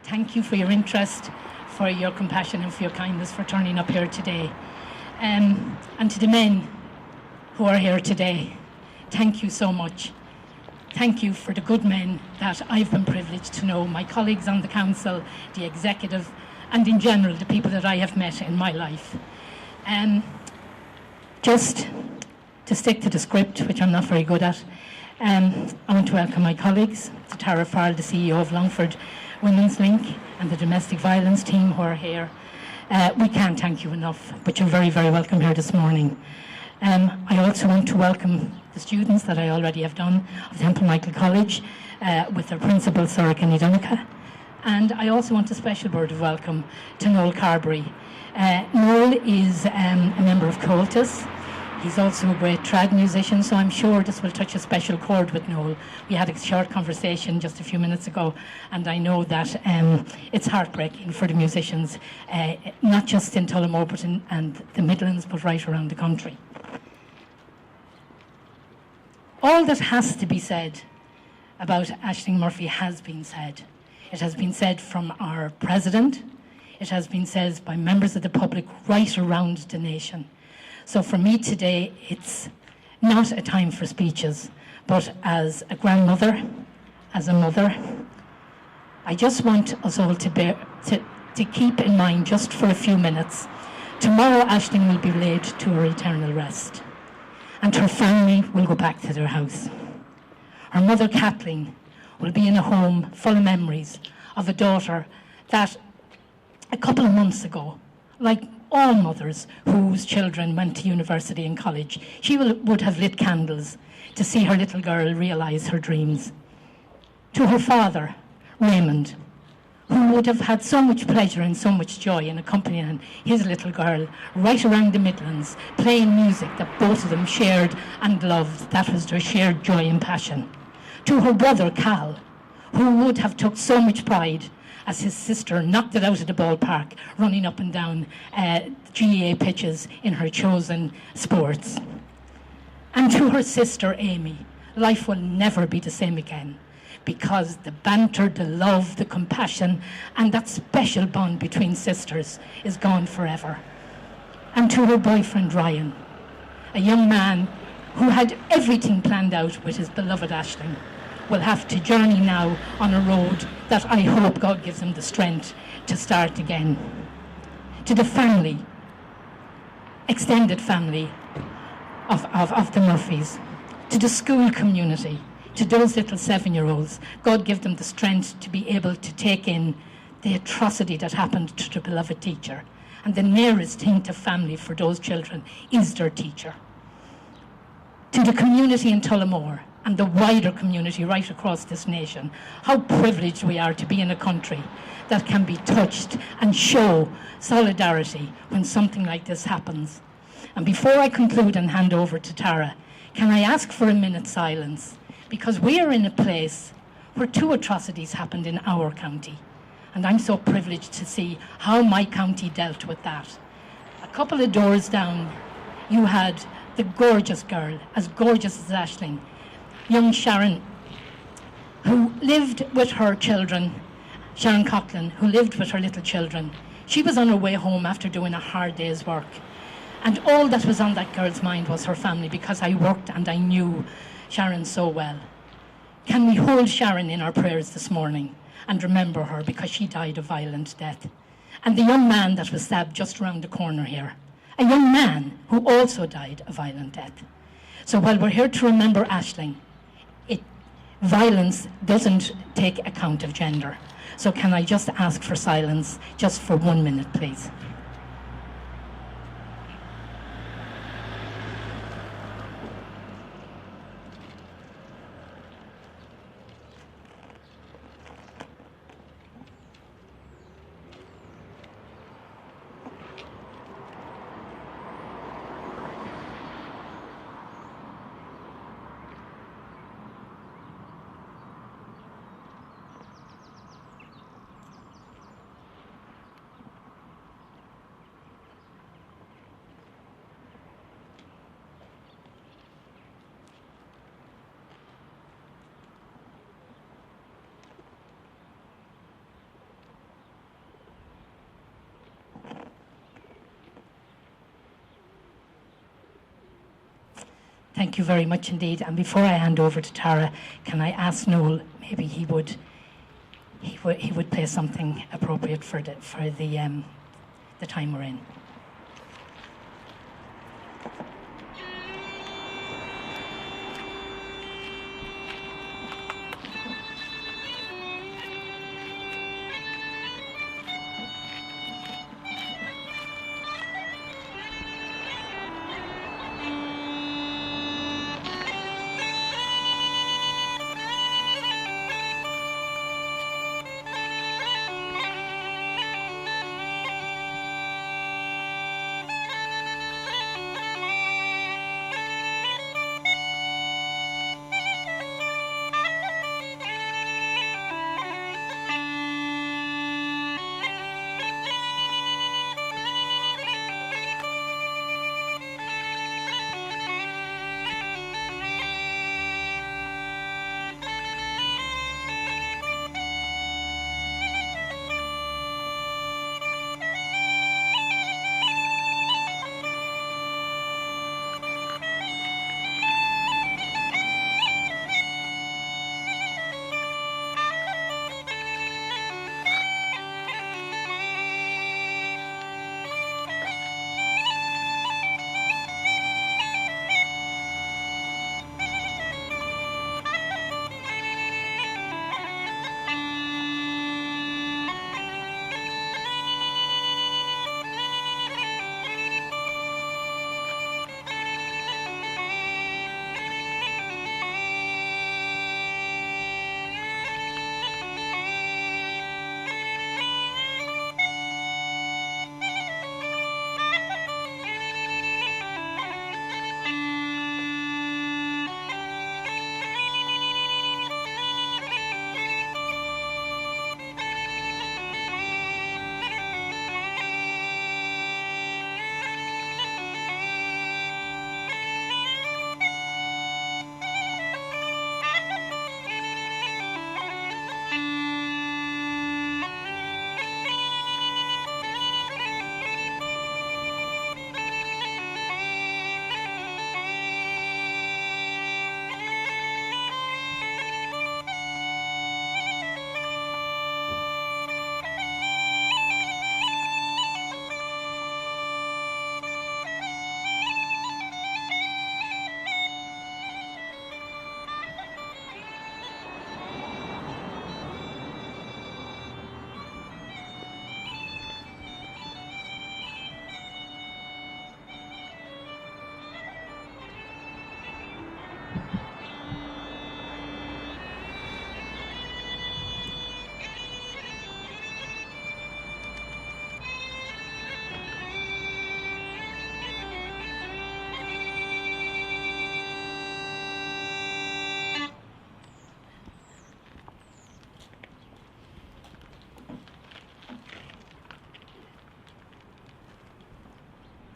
Thank you for your interest, for your compassion and for your kindness for turning up here today. And to the men who are here today, thank you so much. Thank you for the good men that I've been privileged to know, my colleagues on the council, the executive, and in general, the people that I have met in my life. Just to stick to the script, which I'm not very good at, I want to welcome my colleagues, to Tara Farrell, the CEO of Longford Women's Link, and the domestic violence team who are here. We can't thank you enough, but you're very, very welcome here this morning. I also want to welcome the students that I already have done of Temple Michael College with their principal, Sarah Kenny Donica. And I also want a special word of welcome to Noel Carberry. Noel is a member of Coltus. He's also a great trad musician, so I'm sure this will touch a special chord with Noel. We had a short conversation just a few minutes ago, and I know that it's heartbreaking for the musicians, not just in Tullamore but and the Midlands, but right around the country. All that has to be said about Ashling Murphy has been said. It has been said from our president. It has been said by members of the public right around the nation. So for me today, it's not a time for speeches, but as a grandmother, as a mother, I just want us all to keep in mind just for a few minutes, tomorrow Ashling will be laid to her eternal rest, and her family will go back to their house. Her mother, Kathleen, will be in a home full of memories of a daughter that a couple of months ago, like all mothers whose children went to university and college, she would have lit candles to see her little girl realise her dreams. To her father, Raymond, who would have had so much pleasure and so much joy in accompanying his little girl right around the Midlands, playing music that both of them shared and loved. That was their shared joy and passion. To her brother, Cal, who would have took so much pride as his sister knocked it out of the ballpark, running up and down GAA pitches in her chosen sports. And to her sister, Amy, life will never be the same again, because the banter, the love, the compassion, and that special bond between sisters is gone forever. And to her boyfriend, Ryan, a young man who had everything planned out with his beloved Ashling, will have to journey now on a road that I hope God gives him the strength to start again. To the family, extended family of the Murphys, to the school community, to those little 7-year-olds, God give them the strength to be able to take in the atrocity that happened to the beloved teacher. And the nearest thing to family for those children is their teacher. To the community in Tullamore, and the wider community right across this nation, how privileged we are to be in a country that can be touched and show solidarity when something like this happens. And before I conclude and hand over to Tara, can I ask for a minute's silence? Because we are in a place where 2 atrocities happened in our county, and I'm so privileged to see how my county dealt with that. A couple of doors down, you had the gorgeous girl, as gorgeous as Ashling, young Sharon, who lived with her children, Sharon Coughlin, who lived with her little children. She was on her way home after doing a hard day's work. And all that was on that girl's mind was her family, because I worked and I knew Sharon so well. Can we hold Sharon in our prayers this morning and remember her, because she died a violent death? And the young man that was stabbed just around the corner here, a young man who also died a violent death. So while we're here to remember Ashling, violence doesn't take account of gender. So can I just ask for silence just for 1 minute, please? Thank you very much indeed. And before I hand over to Tara, can I ask Noel, maybe he would play something appropriate for the time we're in.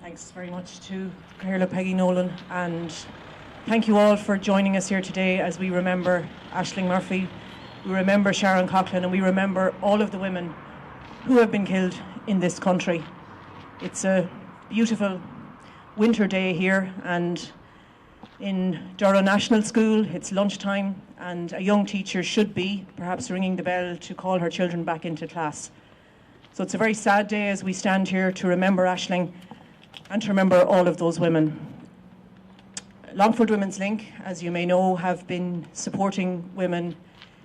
Thanks very much to Cathaoirleach Peggy Nolan, and thank you all for joining us here today as we remember Ashling Murphy, we remember Sharon Coughlin, and we remember all of the women who have been killed in this country. It's a beautiful winter day here, and in Durrow National School it's lunchtime, and a young teacher should be perhaps ringing the bell to call her children back into class. So it's a very sad day as we stand here to remember Ashling and to remember all of those women. Longford Women's Link, as you may know, have been supporting women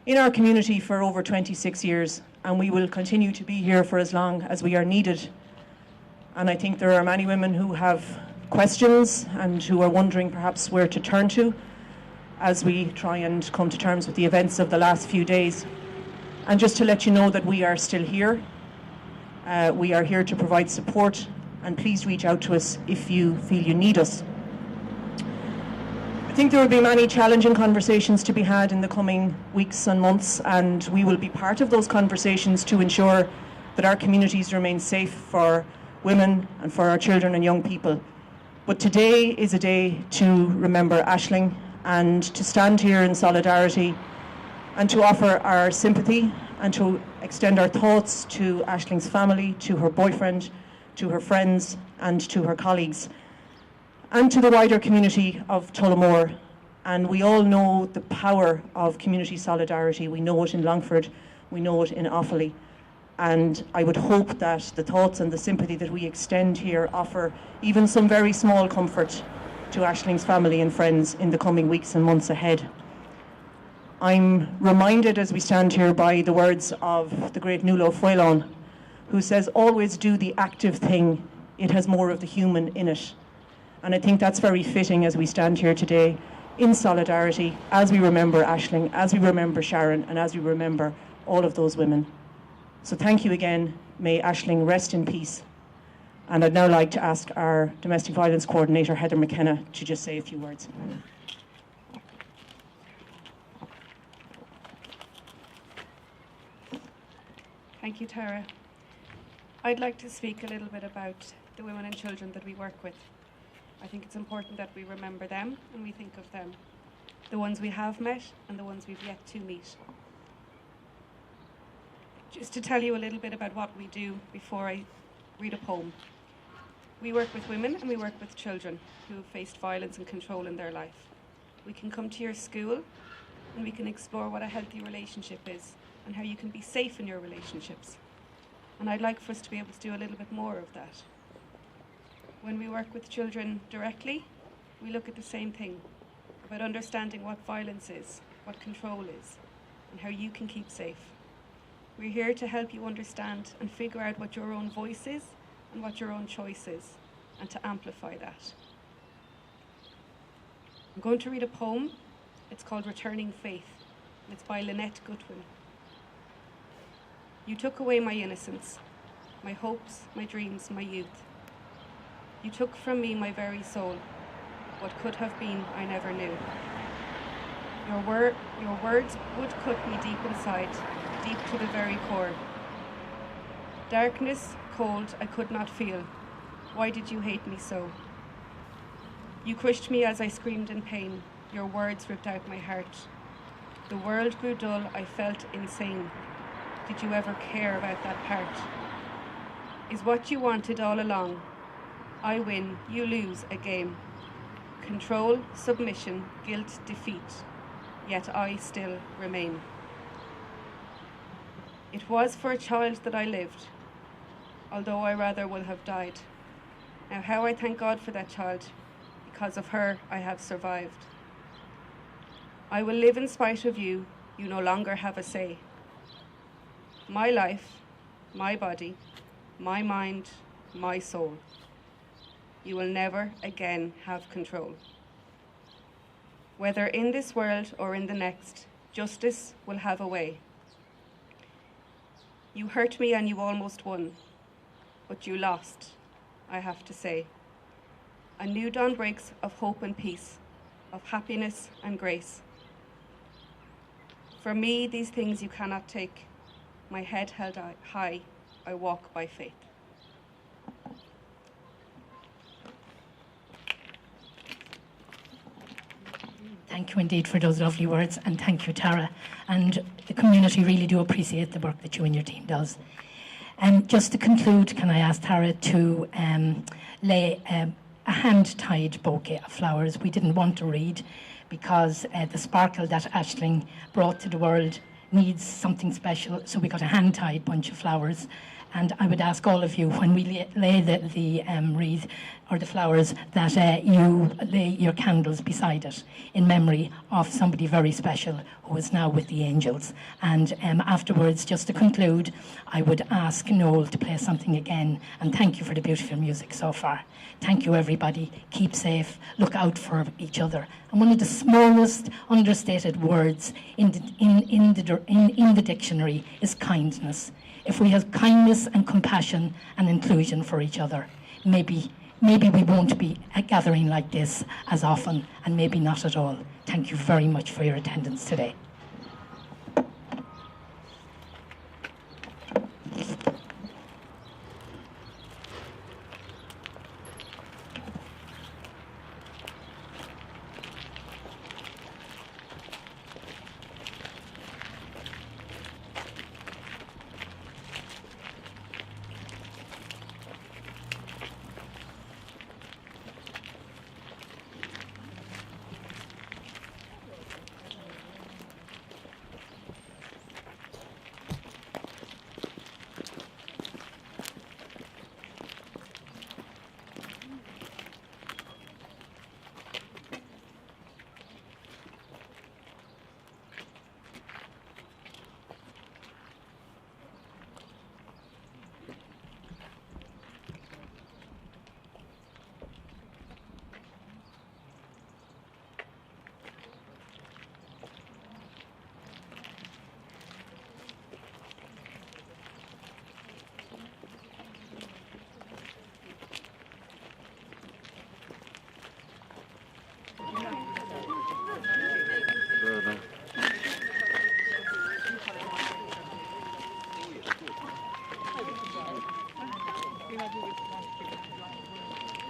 in our community for over 26 years, and we will continue to be here for as long as we are needed. And I think there are many women who have questions and who are wondering perhaps where to turn to as we try and come to terms with the events of the last few days. And just to let you know that we are still here. We are here to provide support, and please reach out to us if you feel you need us. I think there will be many challenging conversations to be had in the coming weeks and months, and we will be part of those conversations to ensure that our communities remain safe for women and for our children and young people. But today is a day to remember Ashling and to stand here in solidarity and to offer our sympathy and to extend our thoughts to Ashling's family, to her boyfriend, to her friends and to her colleagues. and to the wider community of Tullamore. And we all know the power of community solidarity. We know it in Longford, we know it in Offaly. And I would hope that the thoughts and the sympathy that we extend here offer even some very small comfort to Ashling's family and friends in the coming weeks and months ahead. I'm reminded as we stand here by the words of the great Nuala Fhuilán, who says, always do the active thing, it has more of the human in it. And I think that's very fitting as we stand here today in solidarity, as we remember Ashling, as we remember Sharon, and as we remember all of those women. So thank you again. May Ashling rest in peace. And I'd now like to ask our Domestic Violence Coordinator, Heather McKenna, to just say a few words. Thank you, Tara. I'd like to speak a little bit about the women and children that we work with. I think it's important that we remember them and we think of them, the ones we have met and the ones we've yet to meet. Just to tell you a little bit about what we do before I read a poem. We work with women and we work with children who have faced violence and control in their life. We can come to your school and we can explore what a healthy relationship is and how you can be safe in your relationships. And I'd like for us to be able to do a little bit more of that. When we work with children directly, we look at the same thing, about understanding what violence is, what control is, and how you can keep safe. We're here to help you understand and figure out what your own voice is and what your own choice is, and to amplify that. I'm going to read a poem. It's called Returning Faith, and it's by Lynette Goodwin. You took away my innocence, my hopes, my dreams, my youth. You took from me my very soul. What could have been, I never knew. Your words would cut me deep inside, deep to the very core. Darkness, cold, I could not feel. Why did you hate me so? You crushed me as I screamed in pain. Your words ripped out my heart. The world grew dull, I felt insane. Did you ever care about that part? Is what you wanted all along. I win, you lose a game. Control, submission, guilt, defeat. Yet I still remain. It was for a child that I lived, although I rather would have died. Now how I thank God for that child. Because of her, I have survived. I will live in spite of you. You no longer have a say. My life, my body, my mind, my soul. You will never again have control. Whether in this world or in the next, justice will have a way. You hurt me and you almost won, but you lost, I have to say. A new dawn breaks of hope and peace, of happiness and grace. For me, these things you cannot take. My head held high, I walk by faith. Thank you indeed for those lovely words, and thank you, Tara. And the community really do appreciate the work that you and your team does. Just to conclude, can I ask Tara to lay a hand-tied bouquet of flowers? We didn't want to read because the sparkle that Ashling brought to the world needs something special, so we got a hand-tied bunch of flowers. And I would ask all of you, when we lay the wreath or the flowers, that you lay your candles beside it in memory of somebody very special who is now with the angels. And afterwards, just to conclude, I would ask Noel to play something again. And thank you for the beautiful music so far. Thank you, everybody. Keep safe. Look out for each other. And one of the smallest understated words in the dictionary is kindness. If we have kindness and compassion and inclusion for each other, maybe we won't be gathering like this as often, and maybe not at all. Thank you very much for your attendance today.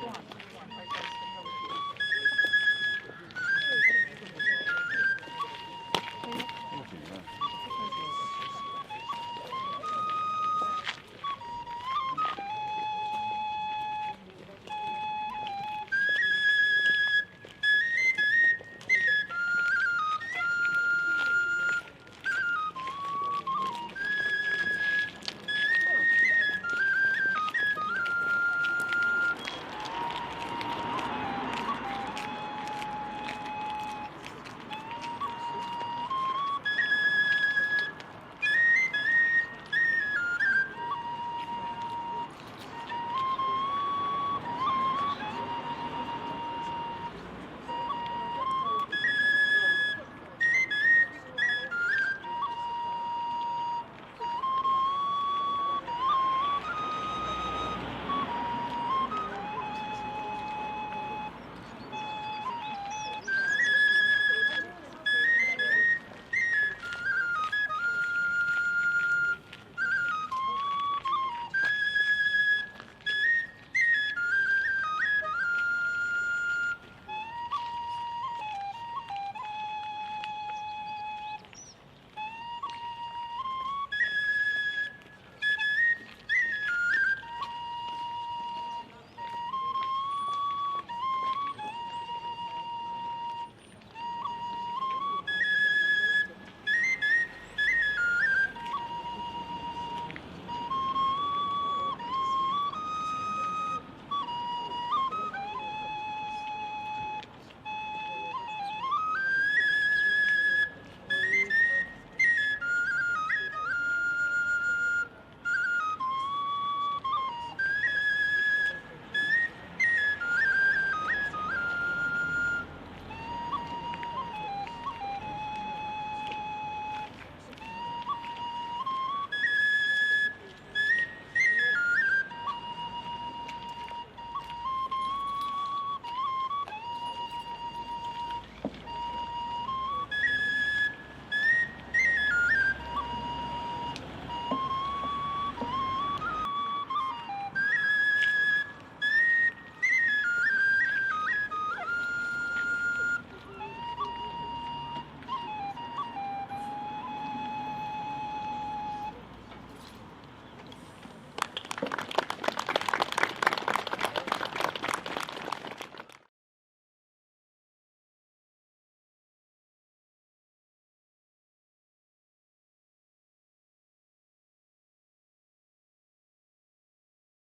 Go on.